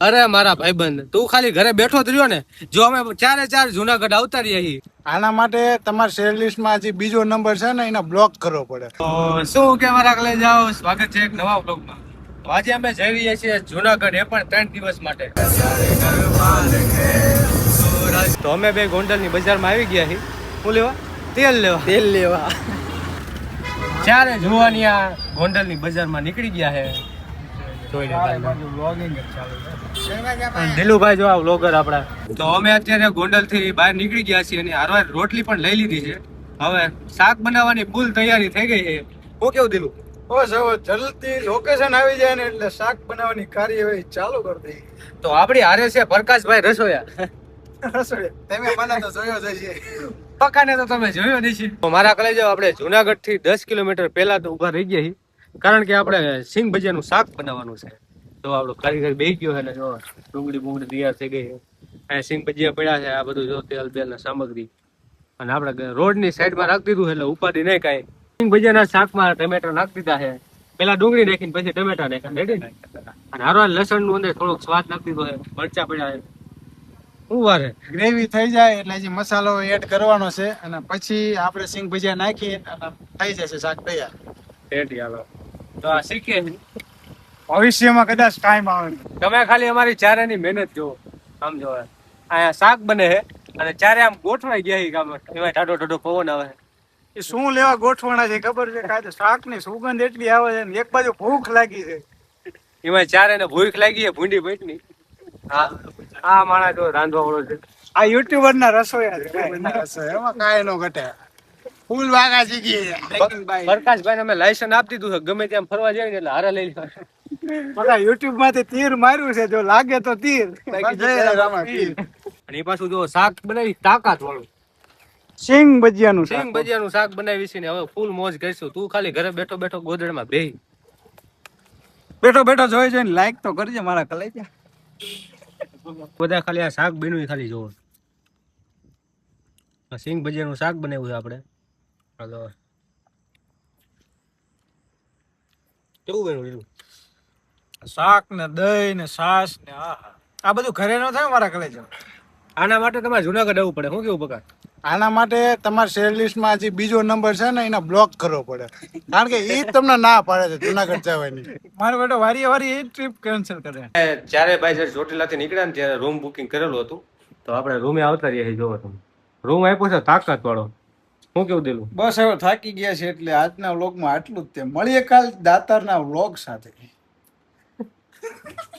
અરે મારા ભાઈબંધ, તું ખાલી ઘરે બેઠો જ રહ્યો ને, જો અમે ચારે ચાર જુનાગઢ આવતા રહ્યા છીએ. આના માટે તમારા શેર લિસ્ટમાં હજી બીજો નંબર છે ને, એને બ્લોક કરવો પડે. તો શું કે મારા કલે જાઓ, સ્વાગત છે એક નવા બ્લોગમાં. તો આજે અમે જઈ રહ્યા છીએ જુનાગઢ, એ પણ 3 દિવસ માટે. તો અમે બે ગોંડલની બજારમાં આવી ગયા છીએ. શું લેવા? તેલ લેવા. ચારે જુવાનિયા ગોંડલની બજારમાં નીકળી ગયા છે. દિલુભાઈ જો આ વ્લોગર આપડા. તો અમે અત્યારે ગોંડલ થી બહાર નીકળી ગયા છીએ અને હારવાર રોટલી પણ લઈ લીધી છે. હવે શાક બનાવવાની ફૂલ તૈયારી થઈ ગઈ છે. હું કેવું દિલુ? બસ હવે જલ્દી લોકેશન આવી જાય ને એટલે શાક બનાવવાની કાર્યવાહી ચાલુ કરી દઈએ. તો આપડી હારે છે પ્રકાશભાઈ રસોયા. તમે મને તો જોયો જ હશે. પક્કાને તો તમે જોયો જ છે. મારા કલે જાવ, આપણે જુનાગઢ થી 10 કિલોમીટર પહેલા તો ઉભા રહી ગયા છીએ, કારણ કે આપણે સિંગ ભજીયાનું શાક બનાવવાનું છે. તો આપણો કારીગર બેસી ગયો છે ને, જો ડુંગળી તૈયાર થઈ ગઈ છે. અહીંયા સિંગ ભજીયા પડ્યા છે, આ બધું જો તેલ બેલ ને સામગ્રી. અને આપણે રોડની સાઈડમાં રાખી દીધું એટલે ઉપાધિ નહીં કાંઈ. સિંગ ભજીયાના શાકમાં ટમેટા નાખી દીધા છે. પેલા ડુંગળી નાખીને પછી ટમેટા નાખ્યા, રેડી. અને હારો લસણ નું અંદર થોડોક સ્વાદ નાખી દીધો છે, મરચા પડ્યા છે. શું વારે ગ્રેવી થઈ જાય એટલે હજી મસાલો એડ કરવાનો છે અને પછી આપણે સિંગ ભજીયા નાખી અને થઈ જશે શાક તૈયાર. રેડી. હાલો તો આ શીખીએ. ભવિષ્યમાં કદાચ ટાઈમ આવે. તમે ખાલી અમારી ચારેની મહેનત જુઓ. આમ જો અહીંયા શાક બને છે અને ચારે આમ ગોઠવાઈ ગયા છે. એમાં ટાઢો ટાઢો પવન આવે છે. એ શું લેવા ગોઠવાના છે ખબર છે? કાંઈ શાક ની સુગંધ એટલી આવે છે ને એક બાજુ ભૂખ લાગી છે. એમાં ચારે ને ભૂખ લાગી છે, ભૂંડી પેટની. આ માણસ જો રાંધવા વાળો છે. આ યુટ્યુબર ના રસોયા છે. એમાં કાંઈ નો ઘટે. ફૂલ વાગા શીખી. પ્રકાશભાઈ અમે લાયસન્સ આપી દીધું છે, ગમે ત્યાં ફરવા જાય ને એટલે હારા લઈ લેવા. બધા યુટ્યુબ માંથી તીર માર્યું છે, જો લાગે તો તીર. અને એ પાછું જો શાક બનાવી તાકાત વાળું સિંગ ભજીયાનું સિંગ ભજીયાનું શાક બનાવી છે ને હવે ફૂલ મોજ કરીશું. તું ખાલી ઘરે બેઠો બેઠો ગોદડમાં બેહી બેઠો બેઠો જોઈ જોઈને લાઈક તો કરજે મારા કલેજા. બધા ખાલી આ શાક બન્યું ખાલી જોવો. સિંગ ભજીયાનું શાક બનાવ્યું છે આપણે. હાલો કેવું બન્યું? શાક ને દહીં ને છાશ ને આ બધું ઘરે ન થાય મારા કલેજા. આના માટે તમારે જુનાગઢ આવવું પડે. શું કેવું પકા? આના માટે તમારા શેર લિસ્ટમાં હજી બીજો નંબર છે ને, એને બ્લોક કરવો પડે, કારણ કે એ તમને ના પાડે છે જુનાગઢ જવાની. મારો બેટો વારી વારી એ ટ્રીપ કેન્સલ કરે. જ્યારે ભાઈ જ્યારે ચોટીલાથી નીકળ્યા ને ત્યારે રૂમ બુકિંગ કરેલું હતું, તો આપણે રૂમે આવતા રહ્યા. જોવો તમે રૂમ આપ્યો છે તાકાત વાળો. શું કેવું દિલું? બસ હવે થાકી ગયા છે એટલે આજના વ્લોગમાં આટલું જ. તે મળીએ કાલ દાતારના વ્લોગ સાથે.